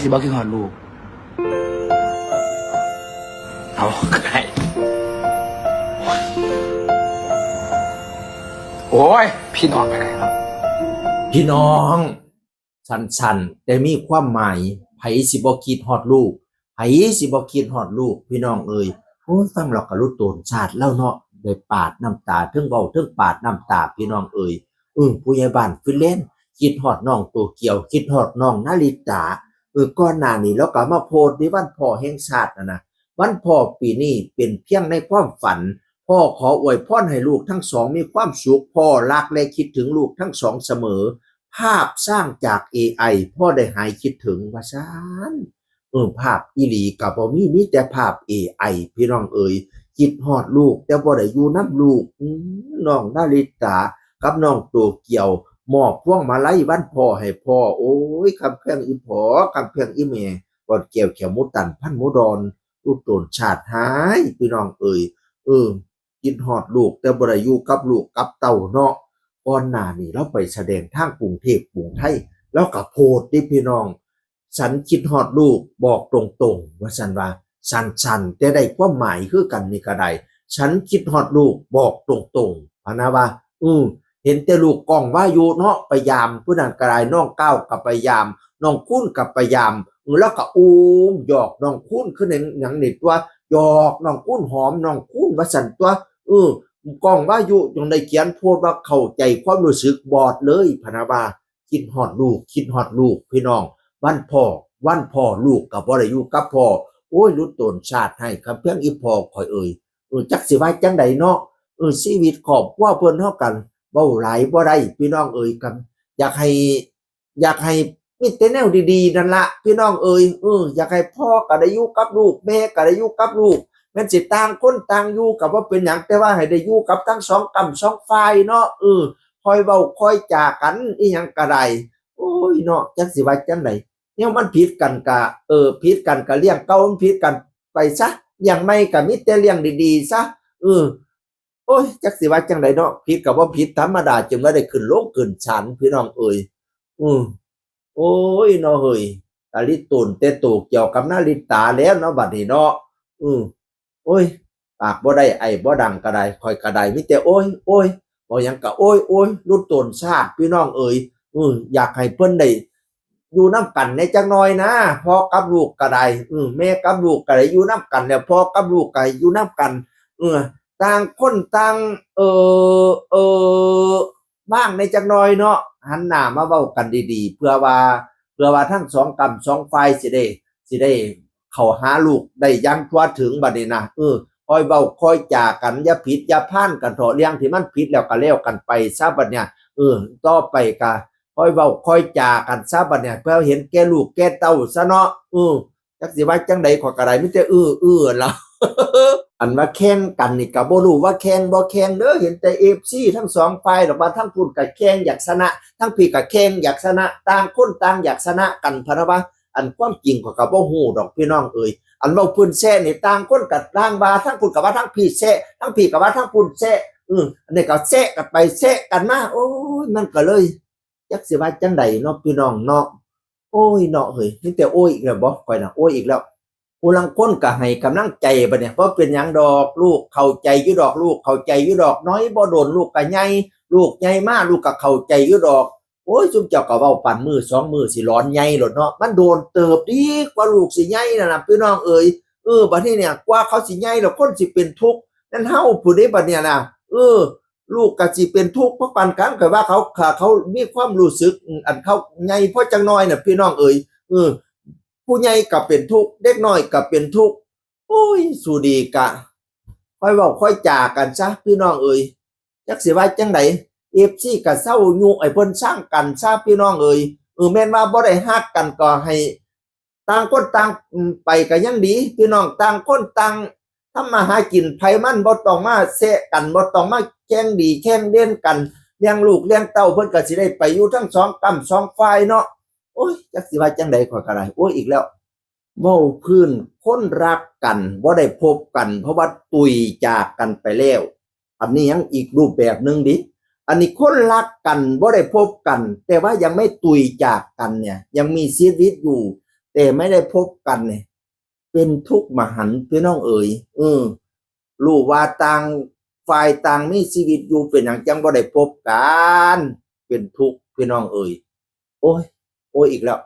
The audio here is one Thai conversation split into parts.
สิบ่คิดฮอดลูกเอาก็ได้โอ้ยพี่น้องไปไหนครับพี่น้องชันแต่มีความหมายไผสิบ่คิดฮอดลูกไผสิบ่คิดฮอดลูกพี่น้องเอ้ยโอ้ยฟังแล้วก็รู้ตนชาติแล้วเนาะได้ปาดน้ำตาเทิงเว้าเทิงปาดน้ำตาพี่น้องเอ้ยผู้ใหญ่บ้านฟินแลนด์คิดฮอดน้องโตเกียวคิดฮอดน้องนาริตาก่อนหน้านี้แล้วก็มาโพสต์ในวันพ่อแห่งชาตินะวันพ่อปีนี้เป็นเพียงในความฝันพ่อขออวยพรให้ลูกทั้งสองมีความสุขพ่อรักและคิดถึงลูกทั้งสองเสมอภาพสร้างจาก AI พ่อได้หายคิดถึงว่าซานภาพอีหลีก็บ่มีแต่ภาพ AI พี่น้องเอ๋ยคิดฮอดลูกแต่บ่ได้อยู่นำลูกน้องนาริตากับน้องโตเกียวมอบพวงมาลัยวันพ่อให้พ่อโอ้ยคำเพียงอีพ่อคำเพียงอีแม่กอดแก้วเขียวมุตันพันหมูดอนลูกโตนชาติหายพี่น้องเอ๋ยคิดฮอดลูกแต่บ่ได้อยู่กับลูกกับเต้าเนาะก่อนหน้านี้เราไปแสดงทางกรุงเทพกรุงไทยแล้วก็โพสต์ดิพี่น้องฉันคิดฮอดลูกบอกตรงๆว่าฉันว่าฉันแต่ได้ความหมายคือกันนี่ก็ได้ฉันคิดฮอดลูกบอกตรงๆพะนะว่าเห็นแต่ลูกกล้องว่าอยู่เนาะไปยามผู้นั้นก็ได้น้องก้าวก็ไปยามน้องคุ้นก็ไปยามแล้วก็หยอกน้องคุ้นขึ้นในหนังนี่ตัวหยอกน้องคุ้นหอมน้องคุ้นว่าสั่นตัวกล้องว่าอยู่จงได้เขียนโพสต์ว่าเข้าใจความรู้สึกบอดเลยพะนะว่าคิดฮอดลูกคิดฮอดลูกพี่น้องวันพ่อลูกก็บ่ได้อยู่กับพ่อโอ้ยรู้ตนชาติให้คำเพียงอีพ่อข่อยเอ่ยจักสิว่าจังใดเนาะชีวิตครอบครัวเพิ่นเฮากันเว้าหลายบ่ได้พี่น้องเอ่ยกันอยากให้มีแต่แนวดีๆนั่นล่ะพี่น้องเอ่ยอยากให้พ่อก็ได้อยู่กับลูกแม่ก็ได้อยู่กับลูกแม้นสิต่างคนต่างอยู่ก็บ่เป็นหยังแต่ว่าให้ได้อยู่กับทั้งสองกำสองฝ่ายเนาะคอยเว้าคอยจากันอีหยังก็ได้โอ้ยเนาะจักสิว่าจังไดเนี่ยมันผิดกันก็ผิดกันก็เลี้ยงเก่ามันผิดกันไปซะอย่างไม่ก็มีแต่เลี้ยงดีๆซะโอ้ยจักสิว่าจังไดเนาะผิดก็บ่ผิดธรรมดาจึงว่าได้ขึ้นโลกขึ้นศาลพี่น้องเอ่ยโอ้ยเนาะเฮ้ยตาลิตุนแต่โตเกี่ยวกับนาริตาแล้วเนาะบัดนี้เนาะโอ้ยปากบ่ได้ไอ้บ่ดังก็ได้ค่อยก็ได้มีแต่โอ้ยบ่หยังก็โอ้ยรุ่นต้นชาติพี่น้องเอ่ยอยากให้เพิ่นได้อยู่นำกันในจักหน่อยนะพ่อกับลูกก็ได้แม่กับลูกก็ได้อยู่นำกันแล้วพ่อกับลูกก็อยู่นำกันต่างคนต่างบ้างในจักหน่อยเนาะหันหน้ามาเว้ากันดีๆเพื่อว่าทั้งสองกำสองฝ่ายสิได้เข้าหาลูกได้อย่างทั่วถึงบัดนี้นะคอยเว้าคอยจากันอย่าผิดอย่าพลาดกันเถาะเรื่องที่มันผิดแล้วก็แล้วกันไปซะบัดเนี่ยต่อไปก็คอยเว้าคอยจากันซะบัดเนี่ยเพื่อเห็นแก่ลูกแก่เต้าซะเนาะจักสิว่าจังใดขอยก็ได้มีแต่ล่ะ อันว่าแข่งกันนี่ก็บ่รู้ว่าแข่งบ่แข่งเด้อเห็นแต่ FC ทั้งสองฝ่ายดอกว่าทั้งพุ่นก็แข่งอยากชนะทั้งพี่ก็แข่งอยากชนะต่างคนต่างอยากชนะกันพะนะว่าอันความจริงข้อยก็บ่ฮู้ดอกพี่น้องเอ้ยอันเว้าเพิ่นแซ่นี่ต่างคนก็ต่างว่าทั้งพุ่นก็ว่าทั้งพี่แซ่ทั้งพี่ก็ว่าทั้งพุ่นแซ่อันนี้ก็แซ่กันไปแซ่กันมาโอ้ยมันก็เลยจักสิว่าจังใดเนาะพี่น้องเนาะโอ้ยเนาะเฮ้ยมีแต่โอ้ยอีกแล้วบ่ข่อยน่ะโอ้ยอีกแล้วผู้ลังคนก็ให้กำลังใจบัดเนี่ยบ่เป็นหยังดอกลูกเข้าใจอยู่ดอกลูกเข้าใจอยู่ดอกน้อยบ่โดนลูกก็ใหญ่ลูกใหญ่มาลูกก็เข้าใจอยู่ดอกโอ้ยซุมเจ้าก็เว้าปั่นมือสองมือสิร้อนใหญ่โลดเนาะมันโดนเติบดีกว่าลูกสิใหญ่นั่นน่ะพี่น้องเอ๋ยบัดนี้เนี่ยกว่าเขาสิใหญ่แล้วคนสิเป็นทุกข์นั่นเฮาผู้ใดบัดเนี่ยน่ะลูกก็สิเป็นทุกข์เพราะปานกลางก็ว่าเขามีความรู้สึกอันเขาใหญ่พอจังน้อยน่ะพี่น้องเอ๋ยผู้ใหญ่ก็เป็นทุกข์เด็กน้อยก็เป็นทุกข์โอ้ยสู้ดีกะค่อยเว้าค่อยจากันซะพี่น้องเอ๋ยจักสิว่าจังได FC ก็เซายุไอ้เพิ่นสร้างกันซะพี่น้องเอ๋ยแม่นว่าบ่ได้ฮักกันก็ให้ต่างคนต่างไปก็ยังดีพี่น้องต่างคนต่างทำมาหากินไผมันบ่ต้องมาแซะกันบ่ต้องมาแข่งดีแข่งเด่นกันเลี้ยงลูกเลี้ยงเต้าเพิ่นก็สิได้ไปอยู่ทั้งสองกำสองฝ่ายเนาะโอ้ยจักสิว่าจังใดข้อยก็ได้โอ้ยอีกแล้วเว้าพื้นคนรักกันบ่ได้พบกันเพราะว่าตุยจากกันไปแล้วอันนี้ยังอีกรูปแบบนึงดิอันนี้คนรักกันบ่ได้พบกันแต่ว่ายังไม่ตุยจากกันเนี่ยยังมีชีวิตอยู่แต่ แต่ไม่ได้พบกันเนี่ยเป็นทุกข์มหันต์พี่น้องเอ๋ยรู้ว่าต่างฝ่ายต่างมีชีวิตอยู่เป็นอย่างจังบ่ได้พบกันเป็นทุกข์พี่น้องเอ๋ยโอ้ยอีกแล้ว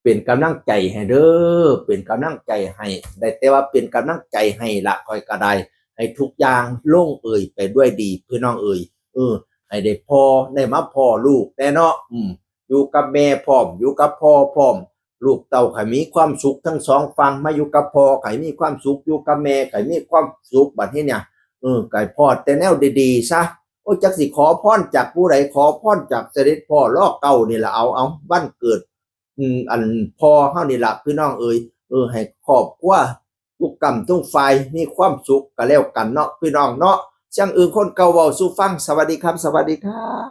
เป็นกำลังใจให้เด้อเป็นกำลังใจให้ได้แต่ว่าเป็นกำลังใจให้ละคอยก็ได้ให้ทุกอย่างลงเอ่ยไปด้วยดีพี่น้องเอ๋ยให้ได้พอได้มาพ่อลูกแน่เนาะอยู่กับแม่พร้อมอยู่กับพ่อพร้อมลูกเต้าให้มีความสุขทั้งสองฝั่งมาอยู่กับพ่อให้มีความสุขอยู่กับแม่ให้มีความสุขบัดนี้เนี่ยไก่พ่อแต่แนวดีๆซะโอ้จักสิขอพรจากผู้ใดขอพรจากเสด็จพ่อลอกเก่านี่ล่ะเอาวันเกิดอันพ่อเฮานี่ล่ะพี่น้องเอ๋ยให้ครอบครัวทุกกรรมทุกฝ่ายมีความสุขก็แล้วกันเนาะพี่น้องเนาะจังอื่นคนเก่าเว้าสู่ฟังสวัสดีครับสวัสดีครับ